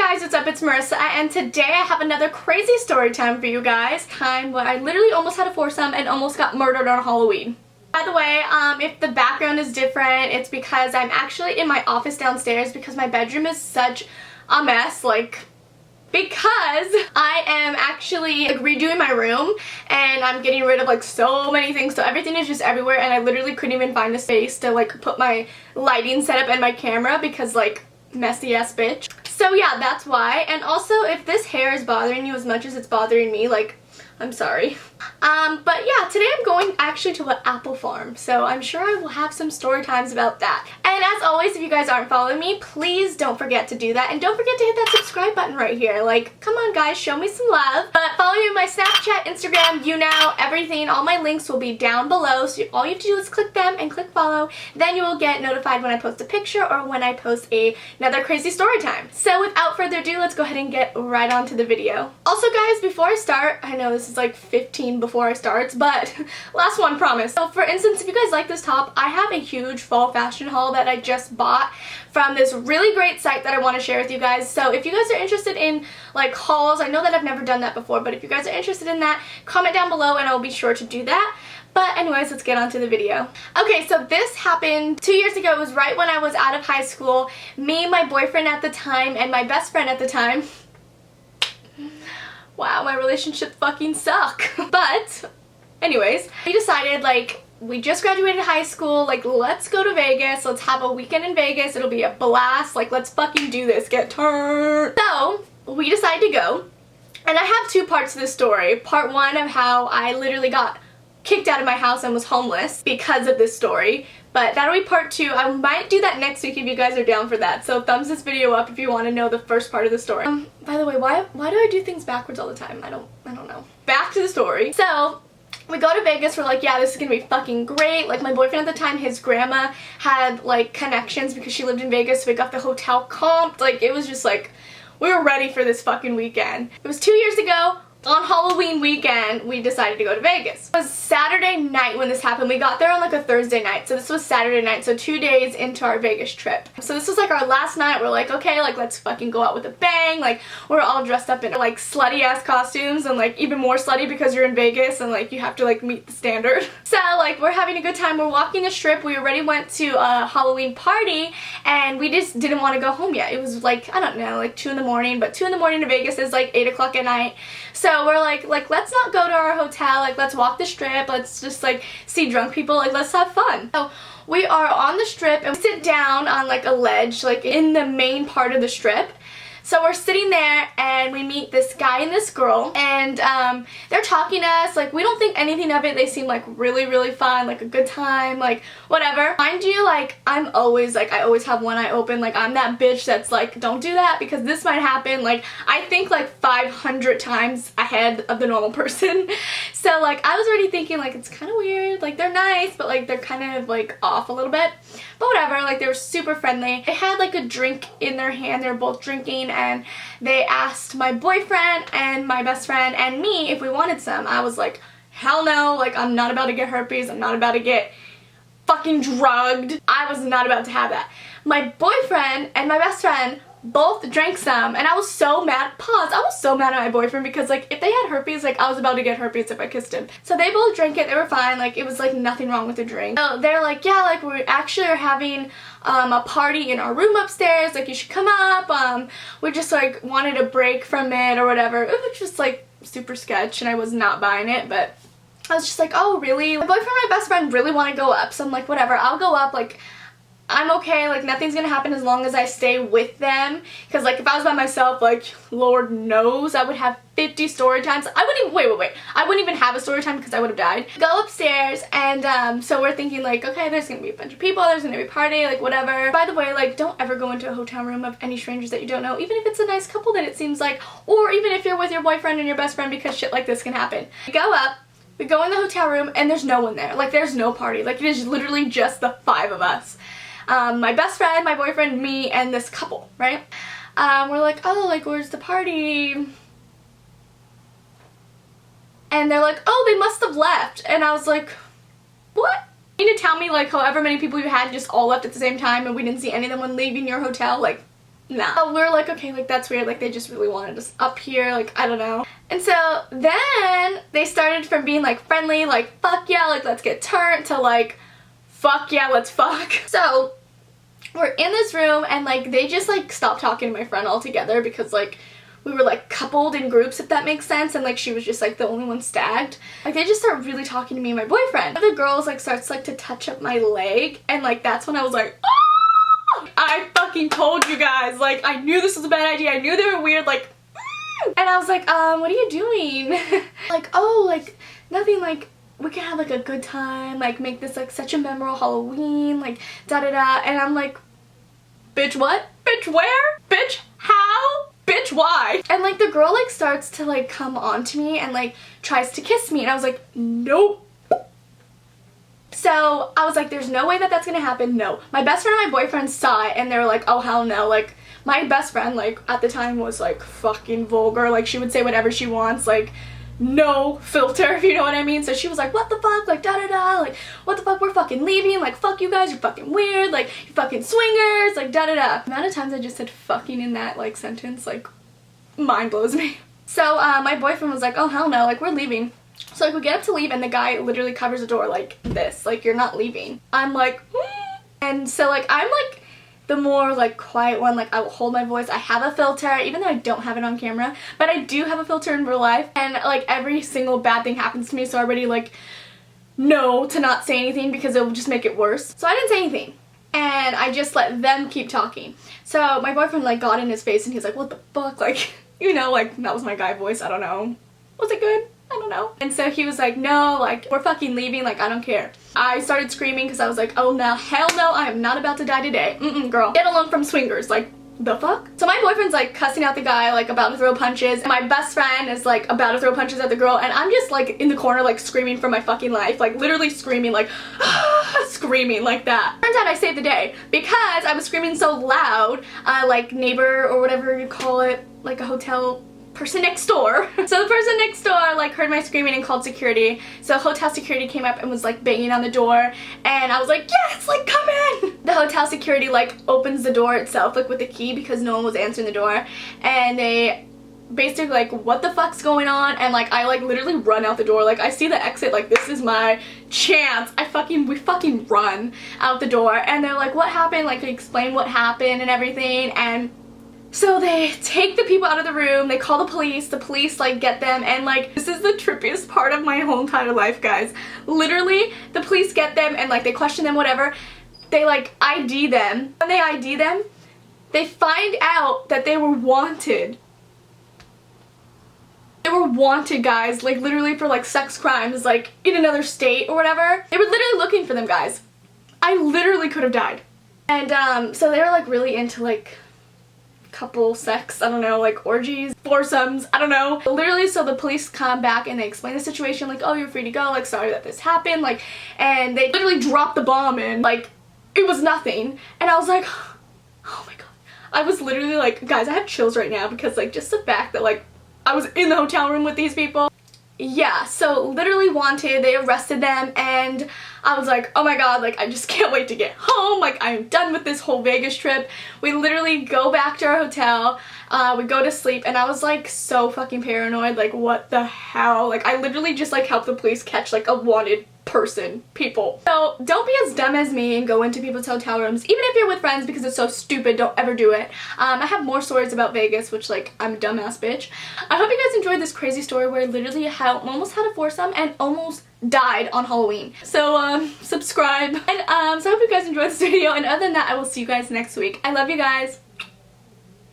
guys, what's up? It's Marissa, and today I have another crazy story time for you guys. Time where I literally almost had a foursome and almost got murdered on Halloween. By the way, if the background is different, it's because I'm actually in my office downstairs because my bedroom is such a mess, because I am actually redoing my room and I'm getting rid of so many things, so everything is just everywhere and I literally couldn't even find a space to put my lighting setup and my camera because messy ass bitch. So yeah, that's why. And also, if this hair is bothering you as much as it's bothering me, I'm sorry. But yeah, today I'm going actually to an apple farm, so I'm sure I will have some story times about that. And as always, if you guys aren't following me, please don't forget to do that, and don't forget to hit that subscribe button right here. Come on guys, show me some love. But follow me on my Snapchat, Instagram, everything. All my links will be down below, so all you have to do is click them and click follow. Then you will get notified when I post a picture or when I post another crazy story time. So without further ado, let's go ahead and get right on to the video. Also guys, before I start, I know this is 15 before I start, but last one, promise. So for instance, if you guys like this top, I have a huge fall fashion haul that I just bought from this really great site that I want to share with you guys. So if you guys are interested in hauls, I know that I've never done that before, but if you guys are interested in that, comment down below and I'll be sure to do that. But anyways, let's get on to the video. Okay, so this happened 2 years ago. It was right when I was out of high school. Me, my boyfriend at the time, and my best friend at the time. Wow, my relationship fucking suck. But anyways, we decided we just graduated high school, let's go to Vegas, let's have a weekend in Vegas, it'll be a blast, let's fucking do this, get turned. So we decided to go, and I have two parts to this story. Part one of how I literally got kicked out of my house and was homeless because of this story, but that'll be part two. I might do that next week if you guys are down for that, so thumbs this video up if you want to know the first part of the story. By the way, why do I do things backwards all the time? I don't know. Back to the story. So we go to Vegas, we're yeah, this is gonna be fucking great. My boyfriend at the time, his grandma had connections because she lived in Vegas, so we got the hotel comped. It was just we were ready for this fucking weekend. It was 2 years ago. On Halloween weekend, we decided to go to Vegas. It was Saturday night when this happened. We got there on a Thursday night, so this was Saturday night, so 2 days into our Vegas trip. So this was our last night. We're okay, let's fucking go out with a bang. We're all dressed up in slutty ass costumes, and even more slutty because you're in Vegas and you have to meet the standard. So we're having a good time. We're walking the strip. We already went to a Halloween party and we just didn't want to go home yet. It was I don't know, 2 in the morning, but 2 in the morning to Vegas is 8 o'clock at night. So we're let's not go to our hotel, let's walk the strip, let's just see drunk people, let's have fun. So we are on the strip and we sit down on a ledge in the main part of the strip. So we're sitting there and we meet this guy and this girl, and they're talking to us. We don't think anything of it. They seem really, really fun, a good time, whatever. Mind you, I'm always I always have one eye open. I'm that bitch that's don't do that because this might happen. I think 500 times ahead of the normal person. So I was already thinking it's kind of weird. They're nice, but they're kind of off a little bit. But whatever, they were super friendly. They had a drink in their hand. They were both drinking, and they asked my boyfriend and my best friend and me if we wanted some. I was hell no, I'm not about to get herpes. I'm not about to get fucking drugged. I was not about to have that. My boyfriend and my best friend both drank some, and I was so mad. I was so mad at my boyfriend because if they had herpes, I was about to get herpes if I kissed him. So they both drank it. They were fine. It was nothing wrong with the drink. So they're yeah, we actually are having a party in our room upstairs, you should come up. We just wanted a break from it or whatever. It was just super sketch, and I was not buying it, but I was just oh really? My boyfriend and my best friend really want to go up, so I'm whatever, I'll go up. I'm okay, nothing's gonna happen as long as I stay with them, because if I was by myself, Lord knows I would have 50 story times. I wouldn't even, wait, I wouldn't even have a story time because I would have died. Go upstairs, and so we're thinking okay, there's gonna be a bunch of people, there's gonna be a party, whatever. By the way, don't ever go into a hotel room of any strangers that you don't know, even if it's a nice couple that it seems or even if you're with your boyfriend and your best friend, because shit like this can happen. We go up, we go in the hotel room, and there's no one there. There's no party. It is literally just the 5 of us. My best friend, my boyfriend, me, and this couple, right? We're oh, where's the party? And they're oh, they must have left. And I was what? You mean to tell me however many people you had just all left at the same time and we didn't see any of them when leaving your hotel? nah. We were like, okay, like that's weird, like they just really wanted us up here, like I don't know. And so then they started from being like friendly, like fuck yeah, like let's get turned, to like fuck yeah, let's fuck. So we're in this room and like they just like stopped talking to my friend altogether because like we were like coupled in groups, if that makes sense, and like she was just like the only one stagged. Like they just start really talking to me and my boyfriend. One of the girls like starts like to touch up my leg, and like that's when I was like, oh! I fucking told you guys, like I knew this was a bad idea, I knew they were weird, like and I was like, what are you doing? Like, oh, like nothing, like we can have like a good time, like make this like such a memorable Halloween, like da da da. And I'm like, bitch what? Bitch where? Bitch how? Bitch why? And like the girl like starts to like come on to me and like tries to kiss me, and I was like, nope. So I was like, there's no way that that's gonna happen, no. My best friend and my boyfriend saw it and they were like, oh hell no. Like my best friend like at the time was like fucking vulgar, like she would say whatever she wants, like no filter, if you know what I mean. So she was like, what the fuck, like da da da, like what the fuck, we're fucking leaving, like fuck you guys, you're fucking weird, like you fucking swingers, like da da da. The amount of times I just said fucking in that like sentence like mind blows me. So my boyfriend was like, oh hell no, like we're leaving. So like we get up to leave and the guy literally covers the door like this, like you're not leaving. I'm like and so like I'm like the more like quiet one, like I will hold my voice. I have a filter, even though I don't have it on camera, but I do have a filter in real life, and like every single bad thing happens to me, so I already like know to not say anything because it will just make it worse. So I didn't say anything and I just let them keep talking. So my boyfriend like got in his face and he's like, what the fuck, like you know, like that was my guy voice, I don't know, was it good? I don't know. And so he was like, no, like we're fucking leaving, like I don't care. I started screaming because I was like, oh no, hell no, I am not about to die today. Girl, get alone from swingers, like the fuck? So my boyfriend's like cussing out the guy, like about to throw punches, and my best friend is like about to throw punches at the girl, and I'm just like in the corner like screaming for my fucking life, like literally screaming, like screaming like that. Turns out I saved the day because I was screaming so loud, like neighbor or whatever you call it, like a hotel person next door. So the person next door like heard my screaming and called security. So hotel security came up and was like banging on the door, and I was like, yes, like come in. The hotel security like opens the door itself like with a key because no one was answering the door, and they basically like, what the fuck's going on? And like I like literally run out the door, like I see the exit, like this is my chance. We fucking run out the door, and they're like, what happened? Like explain what happened and everything. And so they take the people out of the room, they call the police like get them, and like this is the trippiest part of my whole entire life, guys. Literally the police get them and like they question them, whatever. They like ID them. When they ID them, they find out that they were wanted. They were wanted, guys, like literally for like sex crimes, like in another state or whatever. They were literally looking for them, guys. I literally could have died. And so they were like really into like couple sex, I don't know, like orgies, foursomes, I don't know. Literally, so the police come back and they explain the situation, like, oh, you're free to go, like, sorry that this happened, like, and they literally dropped the bomb and like it was nothing. And I was like, oh my god. I was literally like, guys, I have chills right now because like just the fact that like I was in the hotel room with these people. Yeah, so literally wanted, they arrested them, and I was like, oh my god, like I just can't wait to get home, like I'm done with this whole Vegas trip. We literally go back to our hotel, we go to sleep, and I was like so fucking paranoid, like what the hell, like I literally just like helped the police catch like a wanted person, people. So don't be as dumb as me and go into people's hotel rooms, even if you're with friends, because it's so stupid. Don't ever do it. I have more stories about Vegas, which like I'm a dumbass bitch. I hope you guys enjoyed this crazy story where I literally almost had a foursome and almost died on Halloween. So subscribe, and so I hope you guys enjoyed this video, and other than that I will see you guys next week. I love you guys.